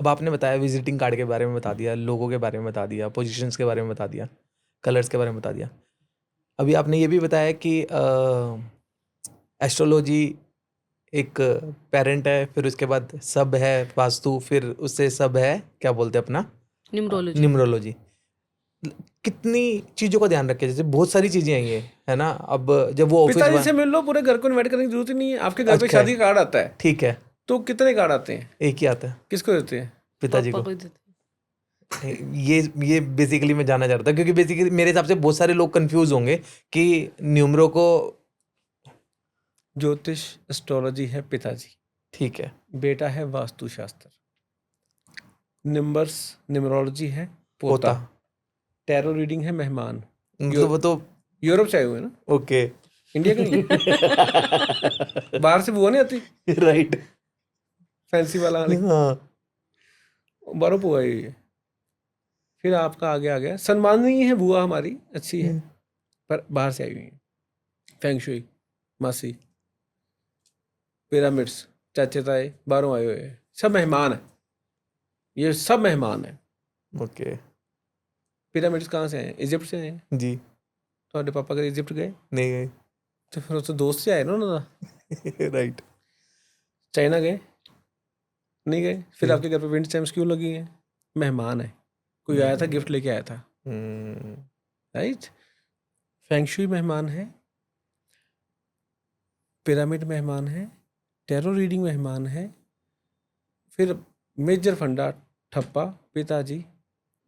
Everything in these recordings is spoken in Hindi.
अब आपने बताया विजिटिंग कार्ड के बारे में बता दिया, लोगों के बारे में बता दिया, पोजीशंस के बारे में बता दिया, कलर्स के बारे में बता दिया। अभी आपने ये भी बताया कि एस्ट्रोलॉजी एक पेरेंट है, फिर उसके बाद सब है वास्तु, फिर उससे सब है क्या बोलते हैं अपना न्यूमरोलॉजी। न्यूमरोलॉजी। कितनी चीज़ों का ध्यान रखे, जैसे बहुत सारी चीज़ें हैं ये, है ना। अब जब वो ऑफिस पिताजी से मिल लो, पूरे घर को इनवाइट करने की जरूरत ही नहीं है। आपके घर पे अच्छा। शादी का कार्ड आता है ठीक है, तो कितने कार्ड आते हैं, एक ही आता है किसको देते हैं? पिताजी पापा को। को देते हैं। ये बेसिकली मैं जानना चाह रहा था, क्योंकि बेसिकली मेरे हिसाब से बहुत सारे लोग कंफ्यूज होंगे कि न्यूमरो को। ज्योतिष एस्ट्रोलॉजी है पिताजी, ठीक है, बेटा है वास्तुशास्त्र। नंबर्स न्यूमरोलॉजी है पोता। पोता। टैरो रीडिंग है मेहमान। मतलब वो तो यूरोप से आए हुए हैं ना, ओके, इंडिया के नहीं। बाहर से बुआ नहीं आती राइट, फैंसी वाला वाली, हाँ। बारह बुआ आई हुई है। फिर आपका आगे आ गया, सम्माननीय है बुआ हमारी, अच्छी है, पर बाहर से आई हुई है। फेंगशुई मासी, पिरामिड्स चाचे ताए बाहरों आए हुए हैं, सब मेहमान है, ये सब मेहमान है। ओके पिरामिड्स कहाँ से हैं? इजिप्ट से हैं। जी, ਤੁਹਾਡੇ पापा कभी इजिप्ट गए? नहीं गए। तो फिर उससे दोस्त से आए ना उन्होंने। राइट, चाइना गए? नहीं गए। फिर नहीं। आपके घर पे विंड चाइम्स क्यों लगी हैं? मेहमान है, कोई आया था, गिफ्ट लेके आया था, राइट। फेंगशुई मेहमान है, पिरामिड मेहमान है, टैरो रीडिंग मेहमान है, फिर मेजर फंडा ठप्पा पिताजी,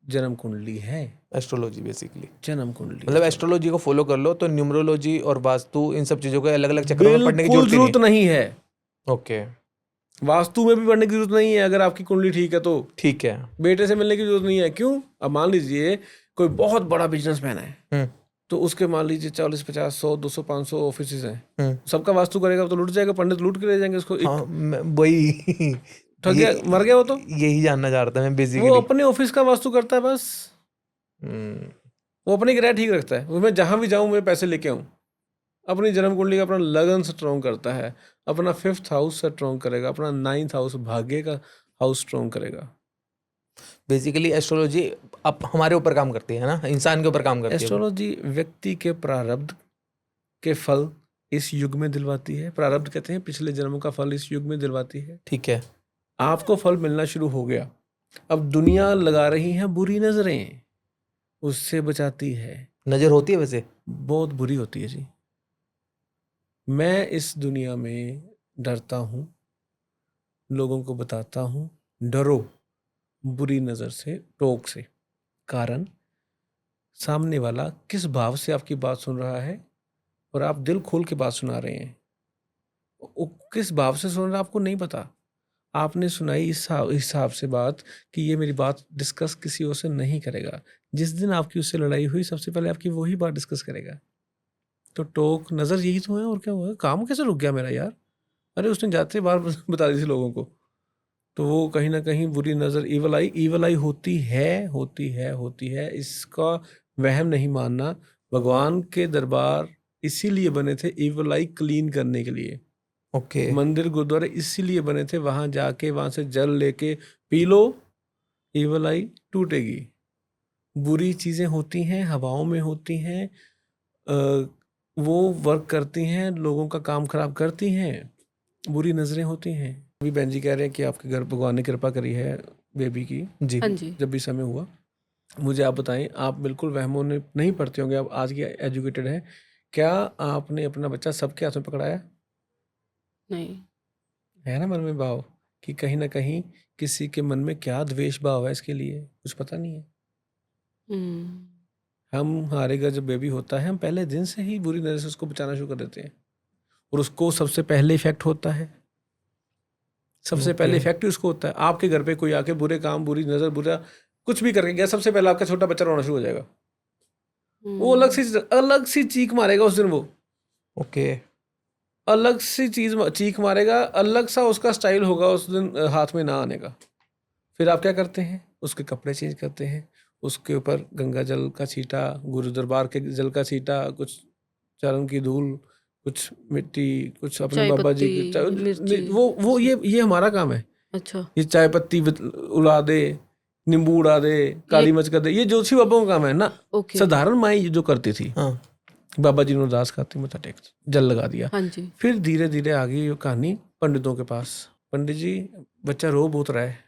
जन्म कुंडली है। एस्ट्रोलॉजी बेसिकली, जन्म कुंडली मतलब एस्ट्रोलॉजी को फॉलो कर लो तो न्यूमरोलॉजी और वास्तु इन सब चीज़ों को अलग अलग चक्रों में पढ़ने की बिल्कुल जरूरत जरूरत नहीं है। ओके, वास्तु में भी पढ़ने की जरूरत नहीं है अगर आपकी कुंडली ठीक है तो। ठीक है। बेटे से मिलने की जरूरत नहीं है। क्यों? अब मान लीजिए कोई बहुत बड़ा बिजनेसमैन है, तो उसके मान लीजिए 40 50 100 200 500 ऑफिस हैं, सबका वास्तु करेगा तो लूट जाएगा, पंडित लूट के ले जाएंगे उसको। हाँ, वही ठग गया, मर गया वो तो। यही जानना चाह रहा था मैं बेसिकली। वो अपने ऑफिस का वास्तु करता है बस, वो अपनी किराया ठीक रखता है, वो मैं जहां भी जाऊं मैं पैसे लेके आऊं। अपनी जन्म कुंडली का अपना लगन स्ट्रॉन्ग करता है, अपना 5th हाउस स्ट्रॉन्ग करेगा, अपना 9th हाउस भाग्य का हाउस स्ट्रॉन्ग करेगा। बेसिकली एस्ट्रोलॉजी अब हमारे ऊपर काम करती है ना, इंसान के ऊपर काम करती है। एस्ट्रोलॉजी व्यक्ति के प्रारब्ध के फल इस युग में दिलवाती है। प्रारब्ध कहते हैं पिछले जन्मों का फल इस युग में दिलवाती है। ठीक है, आपको फल मिलना शुरू हो गया, अब दुनिया लगा रही है बुरी नजरें, उससे बचाती है। नजर होती है वैसे? बहुत बुरी होती है जी। मैं इस दुनिया में डरता हूँ, लोगों को बताता हूँ डरो बुरी नज़र से, टोक से। कारण सामने वाला किस भाव से आपकी बात सुन रहा है और आप दिल खोल के बात सुना रहे हैं, वो किस भाव से सुन रहा है आपको नहीं पता। आपने सुनाई इस हिसाब से बात कि ये मेरी बात डिस्कस किसी और से नहीं करेगा। जिस दिन आपकी उससे लड़ाई हुई सबसे पहले आपकी वही बात डिस्कस करेगा। तो टोक नज़र यही तो है, और क्या हुआ? काम कैसे रुक गया मेरा यार? अरे उसने जाते बार बता दी थी लोगों को। तो वो कहीं ना कहीं बुरी नज़र, ईवल आई होती है। इसका वहम नहीं मानना। भगवान के दरबार इसीलिए बने थे, ईवल आई क्लीन करने के लिए। ओके, मंदिर गुरुद्वारे इसीलिए बने थे, वहां जाके वहां से जल लेके पी लो, ईवल आई टूटेगी। बुरी चीज़ें होती हैं, हवाओं में होती हैं, वो वर्क करती हैं, लोगों का काम खराब करती हैं, बुरी नज़रें होती हैं। अभी बहन जी कह रहे हैं कि आपके घर भगवान ने कृपा करी है बेबी की, जी हाँ जी। जब भी समय हुआ। मुझे आप बताएं, आप बिल्कुल वहमों में नहीं पढ़ते होंगे, आप आज की एजुकेटेड हैं, क्या आपने अपना बच्चा सबके हाथ में पकड़ाया? नहीं। है ना मन में भाव कि कहीं ना कहीं किसी के मन में क्या द्वेष भाव है, इसके लिए कुछ पता नहीं है। हम हमारे घर जब बेबी होता है, हम पहले दिन से ही बुरी नज़र से उसको बचाना शुरू कर देते हैं, और उसको सबसे पहले इफेक्ट होता है, सबसे पहले इफेक्ट ही उसको होता है। आपके घर पे कोई आके बुरे काम, बुरी नज़र, बुरा कुछ भी करके गया, सबसे पहले आपका छोटा बच्चा रोना शुरू हो जाएगा। वो अलग सी चीख मारेगा उस दिन, वो ओके, अलग सी चीख मारेगा, अलग सा उसका स्टाइल होगा उस दिन हाथ में ना आने का। फिर आप क्या करते हैं? उसके कपड़े चेंज करते हैं, उसके ऊपर गंगा जल का छींटा, गुरु दरबार के जल का छींटा, कुछ चरण की धूल, कुछ मिट्टी, कुछ अपने चाय बाबा जी पत्ती, की मिर्ची। वो ये हमारा काम है अच्छा ये चाय पत्ती उड़ा दे, नींबू उड़ा दे, काली मिर्च कर दे, ये ज्योतिषी बाबाओं का काम है ना। ओके साधारण माई ये जो करती थी, हाँ बाबा जी ने उदास खाती मथा टेक जल लगा दिया। हाँ जी फिर धीरे धीरे आ गई ये कहानी पंडितों के पास। पंडित जी बच्चा रो बहुत रहा है,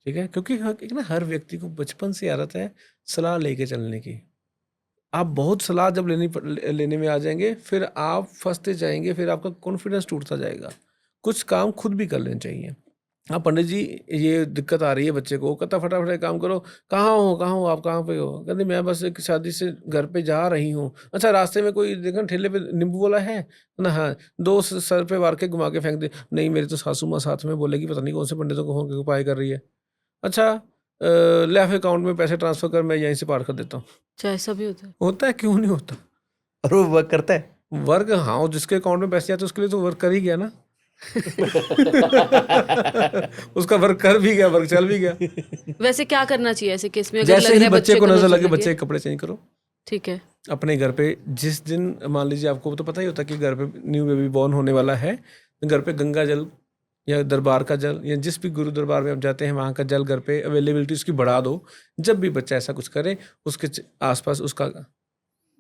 ठीक है, क्योंकि एक ना हर व्यक्ति को बचपन से आदत है सलाह लेके चलने की। आप बहुत सलाह जब लेने में आ जाएंगे फिर आप फंसते जाएंगे, फिर आपका कॉन्फिडेंस टूटता जाएगा। कुछ काम खुद भी कर लेने चाहिए। हाँ पंडित जी ये दिक्कत आ रही है बच्चे को, कहता फटाफट एक काम करो, कहाँ हो आप, कहाँ पे हो? कहते मैं बस एक शादी से घर पे जा रही हूँ। अच्छा रास्ते में कोई देखा ठेले पे नींबू वाला है ना? हाँ, दो सर पे वार के घुमा के फेंक दे। नहीं मेरी तो सासू माँ साथ में बोलेगी, पता नहीं कौन से पंडितों को फोन के उपाय कर रही है। अच्छा ले अकाउंट में पैसे ट्रांसफर कर, मैं यहीं से पार कर देता हूँ। अच्छा ऐसा भी होता है। होता है, क्यों नहीं होता? और वो वर्क करता है। वर्क, हाँ, और जिसके अकाउंट में पैसे आते उसके लिए तो वर्क कर ही गया ना। उसका वर्क कर भी गया, वर्क चल भी गया। वैसे क्या करना चाहिए ऐसे केस में अगर जैसे लग रहा ही है बच्चे को नजर लगे लगे? बच्चे के कपड़े चेंज करो। ठीक है अपने घर पे जिस दिन मान लीजिए आपको तो पता ही होता है कि घर पे न्यू बेबी बॉर्न होने वाला है, घर पे गंगा जल या दरबार का जल या जिस भी गुरु दरबार में आप जाते हैं वहाँ का जल घर पे अवेलेबिलिटी उसकी बढ़ा दो। जब भी बच्चा ऐसा कुछ करे उसके आसपास उसका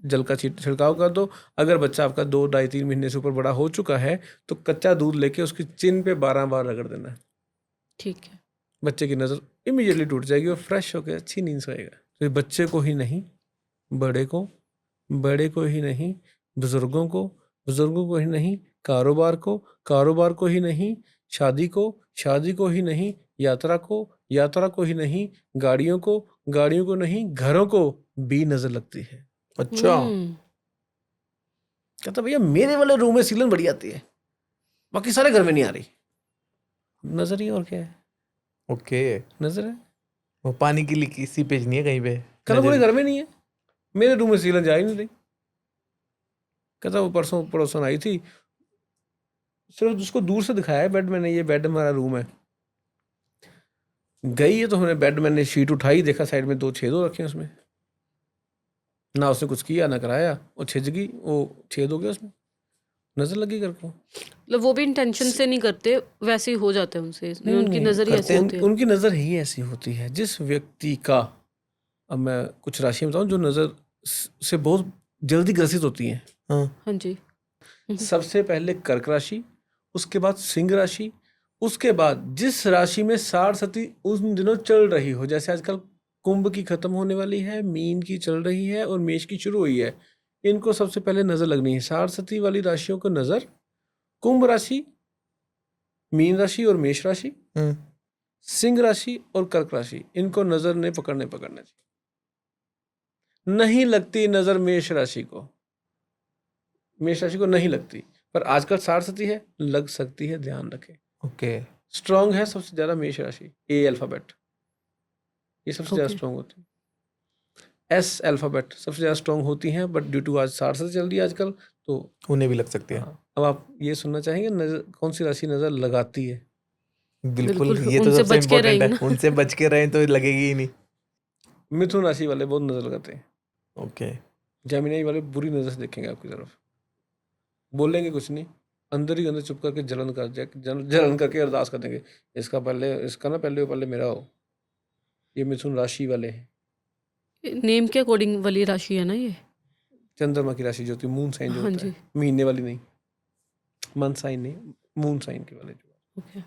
जल का छिड़काव कर दो। अगर बच्चा आपका 2, 2.5, 3 महीने से ऊपर बड़ा हो चुका है तो कच्चा दूध लेके उसकी चिन पे 12 बार रगड़ देना है। ठीक है बच्चे की नज़र इमीडिएटली टूट जाएगी और फ्रेश होकर अच्छी नींद सोएगा। तो बच्चे को ही नहीं, बड़े को ही नहीं, बुजुर्गों को ही नहीं, कारोबार को ही नहीं, शादी को ही नहीं, यात्रा को ही नहीं, गाड़ियों को नहीं, घरों को भी नजर लगती है। अच्छा कहता भैया मेरे वाले रूम में सीलन बढ़िया आती है, बाकी सारे घर में नहीं आ रही। नजर ही और क्या है? ओके। नजर है। वो पानी की लीकी सीपेज नहीं है कहीं पे। कहता पूरे घर में नहीं है, मेरे रूम में सीलन जा ही नहीं रही। कहता वो परसों पड़ोसन आई थी, सिर्फ उसको दूर से दिखाया है बेड में, नहीं ये बेड हमारा रूम है। गई है तो हमने बेड, मैंने शीट उठाई, देखा साइड में 2 छेद हो रखे हैं उसमें। ना उसने कुछ किया ना कराया, वो छिज गई, वो छेद हो गया उसमें, नजर लगी घर को। मतलब वो भी इंटेंशन से नहीं करते, वैसे ही हो जाते हैं उनसे, उनकी नजर ही ऐसी होती है। उनकी नजर ही ऐसी होती है। जिस व्यक्ति का, अब मैं कुछ राशि बताऊं जो नजर से बहुत जल्दी ग्रसित होती हैं। हाँ जी सबसे पहले कर्क राशि, उसके बाद सिंह राशि, उसके बाद जिस राशि में साढ़ उन दिनों चल रही हो, जैसे आजकल कुंभ की खत्म होने वाली है, मीन की चल रही है और मेष की शुरू हुई है, इनको सबसे पहले नजर लगनी है। साढ़ वाली राशियों को नजर, कुंभ राशि, मीन राशि और मेष राशि, सिंह राशि और कर्क राशि, इनको नजर ने पकड़ना चाहिए। नहीं लगती नजर मेष राशि को नहीं लगती, पर आजकल साढ़ है, लग सकती है, ध्यान रखें। ओके। स्ट्रांग है सबसे ज्यादा मेष राशि, ए अल्फाबेट ये सबसे ज्यादा स्ट्रांग होती है। एस अल्फाबेट सबसे ज्यादा स्ट्रांग होती हैं, बट ड्यू टू आज साढ़ चल रही है आजकल तो उन्हें भी लग सकती है। हाँ। अब आप ये सुनना चाहेंगे नजर कौन सी राशि नजर लगाती है? बिल्कुल, ये तो उनसे सबसे बच के इम्पोर्टेंट रहेंगे है। ना। उनसे बच के रहें तो लगेगी ही नहीं। मिथुन राशि वाले बहुत नजर लगाते हैं। ओके। जेमिनी वाले बुरी नजर से देखेंगे आपकी तरफ, बोलेंगे कुछ नहीं, अंदर ही अंदर चुप करके जलन करके अरदास कर देंगे, इसका ना पहले मेरा हो। ये मिथुन राशि वाले हैं। नेम के अकॉर्डिंग वाली राशि है ना ये? चंद्रमा की राशि जो होती है, मून साइन जो हाँ होता जी है, महीने वाली नहीं, मंथ साइन नहीं, मून साइन के वाले जो। ओके